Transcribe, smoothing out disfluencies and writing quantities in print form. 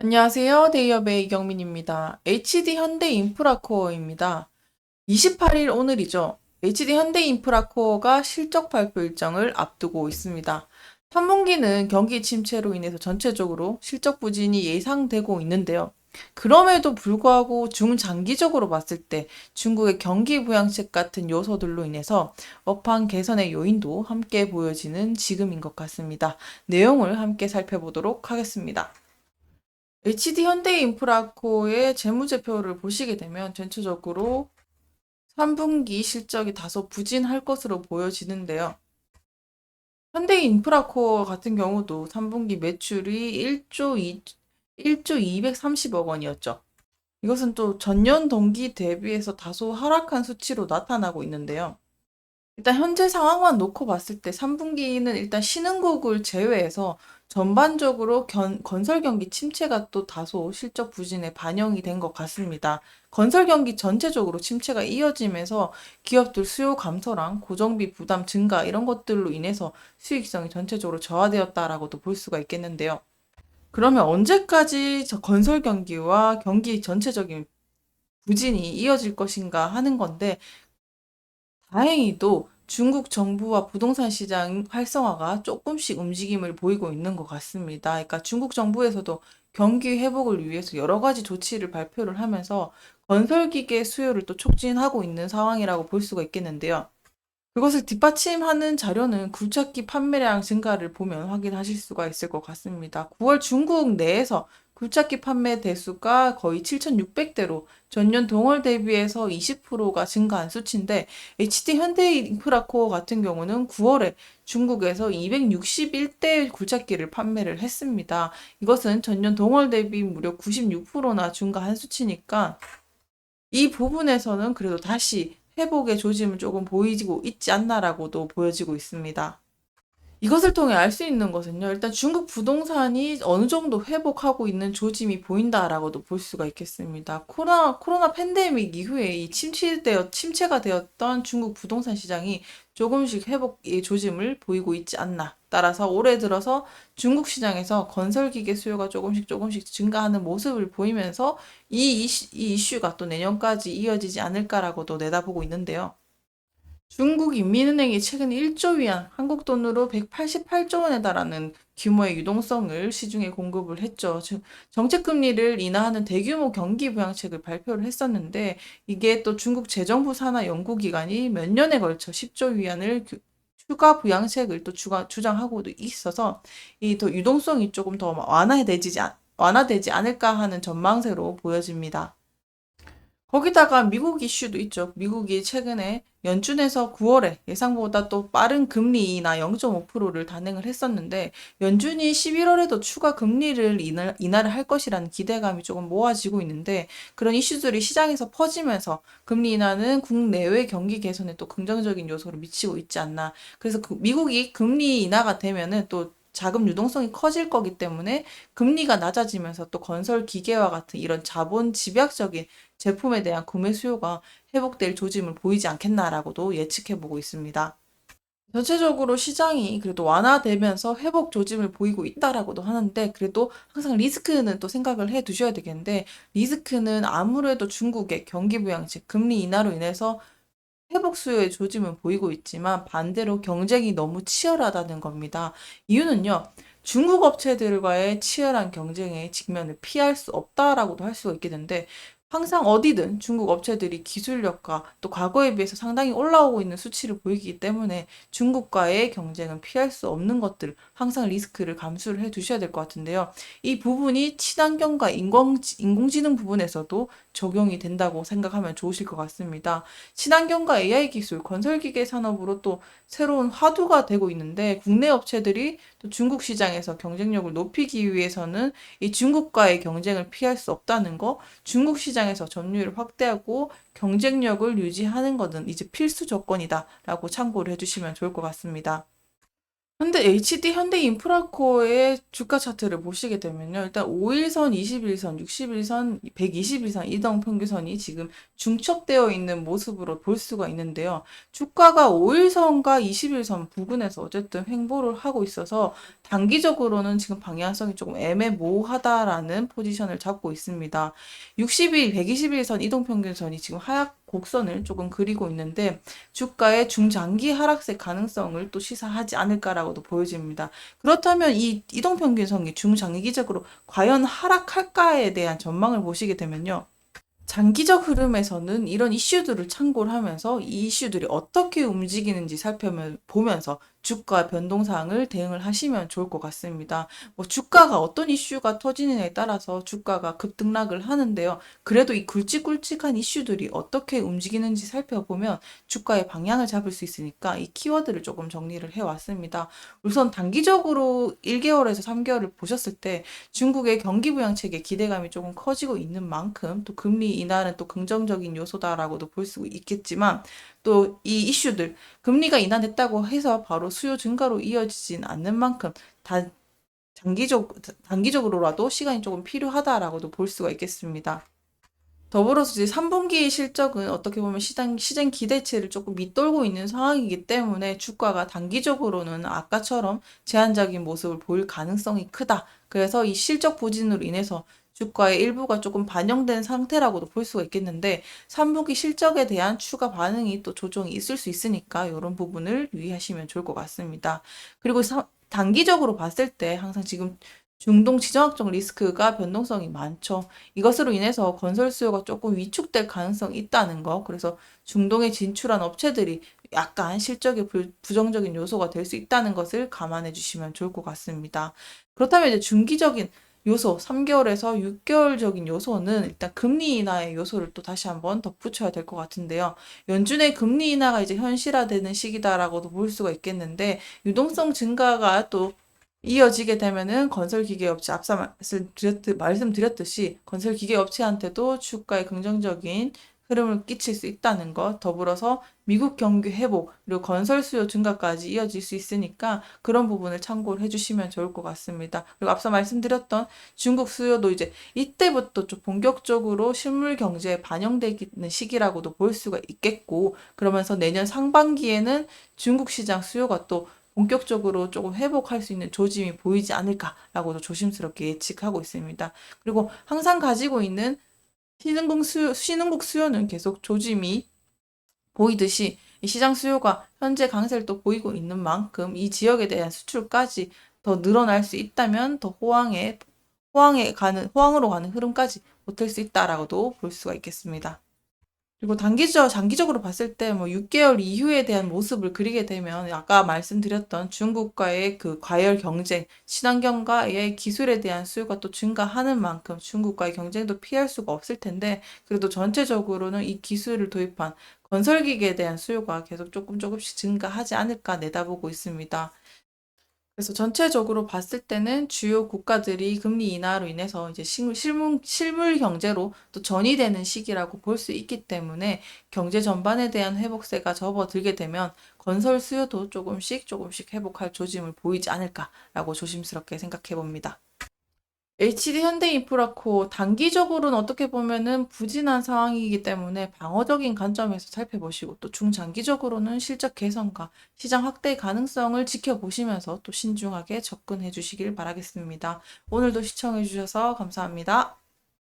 안녕하세요. 데이업의 이경민입니다. HD 현대인프라코어입니다. 28일 오늘이죠. HD 현대인프라코어가 실적 발표 일정을 앞두고 있습니다. 3분기는 경기 침체로 인해서 전체적으로 실적 부진이 예상되고 있는데요. 그럼에도 불구하고 중장기적으로 봤을 때 중국의 경기 부양책 같은 요소들로 인해서 업황 개선의 요인도 함께 보여지는 지금인 것 같습니다. 내용을 함께 살펴보도록 하겠습니다. HD 현대인프라코의 재무제표를 보시게 되면 전체적으로 3분기 실적이 다소 부진할 것으로 보여지는데요. 현대인프라코어 같은 경우도 3분기 매출이 1조 230억 원이었죠. 이것은 또 전년 동기 대비해서 다소 하락한 수치로 나타나고 있는데요. 일단 현재 상황만 놓고 봤을 때 3분기는 일단 신흥국을 제외해서 전반적으로 건설 경기 침체가 또 다소 실적 부진에 반영이 된 것 같습니다. 건설 경기 전체적으로 침체가 이어지면서 기업들 수요 감소랑 고정비 부담 증가 이런 것들로 인해서 수익성이 전체적으로 저하되었다라고도 볼 수가 있겠는데요. 그러면 언제까지 건설 경기와 경기 전체적인 부진이 이어질 것인가 하는 건데 다행히도 중국 정부와 부동산 시장 활성화가 조금씩 움직임을 보이고 있는 것 같습니다. 그러니까 중국 정부에서도 경기 회복을 위해서 여러 가지 조치를 발표를 하면서 건설기계 수요를 또 촉진하고 있는 상황이라고 볼 수가 있겠는데요. 그것을 뒷받침하는 자료는 굴착기 판매량 증가를 보면 확인하실 수가 있을 것 같습니다. 9월 중국 내에서 굴착기 판매 대수가 거의 7,600대로 전년 동월 대비해서 20%가 증가한 수치인데 HD 현대인프라코어 같은 경우는 9월에 중국에서 261대 굴착기를 판매를 했습니다. 이것은 전년 동월 대비 무려 96%나 증가한 수치니까 이 부분에서는 그래도 다시 회복의 조짐을 조금 보이고 있지 않나라고도 보여지고 있습니다. 이것을 통해 알 수 있는 것은요, 일단 중국 부동산이 어느 정도 회복하고 있는 조짐이 보인다라고도 볼 수가 있겠습니다. 코로나 팬데믹 이후에 침체가 되었던 중국 부동산 시장이 조금씩 회복의 조짐을 보이고 있지 않나. 따라서 올해 들어서 중국 시장에서 건설기계 수요가 조금씩 증가하는 모습을 보이면서 이 이슈가 또 내년까지 이어지지 않을까라고도 내다보고 있는데요. 중국 인민은행이 최근 1조 위안, 한국 돈으로 188조 원에 달하는 규모의 유동성을 시중에 공급을 했죠. 즉, 정책금리를 인하하는 대규모 경기 부양책을 발표를 했었는데, 이게 또 중국 재정부 산하 연구기관이 몇 년에 걸쳐 10조 위안을 추가 부양책을 또 주장하고도 있어서, 이 더 유동성이 조금 더 완화되지 않을까 하는 전망세로 보여집니다. 거기다가 미국 이슈도 있죠. 미국이 최근에 연준에서 9월에 예상보다 또 빠른 금리 인하 0.5%를 단행을 했었는데 연준이 11월에도 추가 금리를 인하를 할 것이라는 기대감이 조금 모아지고 있는데 그런 이슈들이 시장에서 퍼지면서 금리 인하는 국내외 경기 개선에 또 긍정적인 요소를 미치고 있지 않나. 그래서 미국이 금리 인하가 되면은 또 자금 유동성이 커질 거기 때문에 금리가 낮아지면서 또 건설 기계와 같은 이런 자본 집약적인 제품에 대한 구매 수요가 회복될 조짐을 보이지 않겠나라고도 예측해 보고 있습니다. 전체적으로 시장이 그래도 완화되면서 회복 조짐을 보이고 있다라고도 하는데 그래도 항상 리스크는 또 생각을 해 두셔야 되겠는데 리스크는 아무래도 중국의 경기 부양책 금리 인하로 인해서 회복 수요의 조짐은 보이고 있지만 반대로 경쟁이 너무 치열하다는 겁니다. 이유는요. 중국 업체들과의 치열한 경쟁의 직면을 피할 수 없다라고도 할 수가 있겠는데 항상 어디든 중국 업체들이 기술력과 또 과거에 비해서 상당히 올라오고 있는 수치를 보이기 때문에 중국과의 경쟁은 피할 수 없는 것들 항상 리스크를 감수를 해 두셔야 될 것 같은데요. 이 부분이 친환경과 인공지능 부분에서도 적용이 된다고 생각하면 좋으실 것 같습니다. 친환경과 AI 기술, 건설기계 산업으로 또 새로운 화두가 되고 있는데 국내 업체들이 또 중국 시장에서 경쟁력을 높이기 위해서는 이 중국과의 경쟁을 피할 수 없다는 거, 중국 시장에서 점유율을 확대하고 경쟁력을 유지하는 것은 이제 필수 조건이다라고 참고를 해주시면 좋을 것 같습니다. HD 현대인프라코어의 주가 차트를 보시게 되면요. 일단 5일선, 21선, 61선, 120일선 이동평균선이 지금 중첩되어 있는 모습으로 볼 수가 있는데요. 주가가 5일선과 21선 부근에서 어쨌든 횡보를 하고 있어서 단기적으로는 지금 방향성이 조금 애매모호하다라는 포지션을 잡고 있습니다. 60일, 120일선 이동평균선이 지금 하락 곡선을 조금 그리고 있는데 주가의 중장기 하락세 가능성을 또 시사하지 않을까라고도 보여집니다. 그렇다면 이 이동평균선이 중장기적으로 과연 하락할까에 대한 전망을 보시게 되면요. 장기적 흐름에서는 이런 이슈들을 참고를 하면서 이 이슈들이 어떻게 움직이는지 살펴보면서 주가 변동사항을 대응을 하시면 좋을 것 같습니다. 뭐 주가가 어떤 이슈가 터지느냐에 따라서 주가가 급등락을 하는데요. 그래도 이 굵직굵직한 이슈들이 어떻게 움직이는지 살펴보면 주가의 방향을 잡을 수 있으니까 이 키워드를 조금 정리를 해왔습니다. 우선 단기적으로 1개월에서 3개월을 보셨을 때 중국의 경기 부양책에 기대감이 조금 커지고 있는 만큼 또 금리 인하는 또 긍정적인 요소다라고도 볼 수 있겠지만 또 이 이슈들 금리가 인하됐다고 해서 바로 수요 증가로 이어지진 않는 만큼 단 단기적으로라도 시간이 조금 필요하다라고도 볼 수가 있겠습니다. 더불어서 이제 3분기 실적은 어떻게 보면 시장 기대치를 조금 밑돌고 있는 상황이기 때문에 주가가 단기적으로는 아까처럼 제한적인 모습을 보일 가능성이 크다. 그래서 이 실적 부진으로 인해서 주가의 일부가 조금 반영된 상태라고도 볼 수가 있겠는데 3분기 실적에 대한 추가 반응이 또 조정이 있을 수 있으니까 이런 부분을 유의하시면 좋을 것 같습니다. 그리고 단기적으로 봤을 때 항상 지금 중동 지정학적 리스크가 변동성이 많죠. 이것으로 인해서 건설 수요가 조금 위축될 가능성이 있다는 거. 그래서 중동에 진출한 업체들이 약간 실적에 부정적인 요소가 될 수 있다는 것을 감안해 주시면 좋을 것 같습니다. 그렇다면 이제 중기적인 요소, 3개월에서 6개월적인 요소는 일단 금리 인하의 요소를 또 다시 한번 덧붙여야 될 것 같은데요. 연준의 금리 인하가 이제 현실화되는 시기다라고도 볼 수가 있겠는데, 유동성 증가가 또 이어지게 되면은 건설기계업체 앞서 말씀드렸듯이 건설기계업체한테도 주가에 긍정적인 흐름을 끼칠 수 있다는 것, 더불어서 미국 경기 회복, 그리고 건설 수요 증가까지 이어질 수 있으니까 그런 부분을 참고를 해주시면 좋을 것 같습니다. 그리고 앞서 말씀드렸던 중국 수요도 이제 이때부터 좀 본격적으로 실물 경제에 반영되는 시기라고도 볼 수가 있겠고, 그러면서 내년 상반기에는 중국 시장 수요가 또 본격적으로 조금 회복할 수 있는 조짐이 보이지 않을까라고도 조심스럽게 예측하고 있습니다. 그리고 항상 가지고 있는 신흥국 수요는 계속 조짐이 보이듯이 이 시장 수요가 현재 강세를 또 보이고 있는 만큼 이 지역에 대한 수출까지 더 늘어날 수 있다면 더 호황으로 가는 흐름까지 보탤 수 있다라고도 볼 수가 있겠습니다. 그리고 장기적으로 봤을 때 뭐 6개월 이후에 대한 모습을 그리게 되면 아까 말씀드렸던 중국과의 그 과열 경쟁, 친환경과의 기술에 대한 수요가 또 증가하는 만큼 중국과의 경쟁도 피할 수가 없을 텐데 그래도 전체적으로는 이 기술을 도입한 건설기계에 대한 수요가 계속 조금씩 증가하지 않을까 내다보고 있습니다. 그래서 전체적으로 봤을 때는 주요 국가들이 금리 인하로 인해서 이제 실물 경제로 또 전이되는 시기라고 볼 수 있기 때문에 경제 전반에 대한 회복세가 접어들게 되면 건설 수요도 조금씩 회복할 조짐을 보이지 않을까라고 조심스럽게 생각해 봅니다. HD 현대인프라코 단기적으로는 어떻게 보면은 부진한 상황이기 때문에 방어적인 관점에서 살펴보시고 또 중장기적으로는 실적 개선과 시장 확대 가능성을 지켜보시면서 또 신중하게 접근해 주시길 바라겠습니다. 오늘도 시청해 주셔서 감사합니다.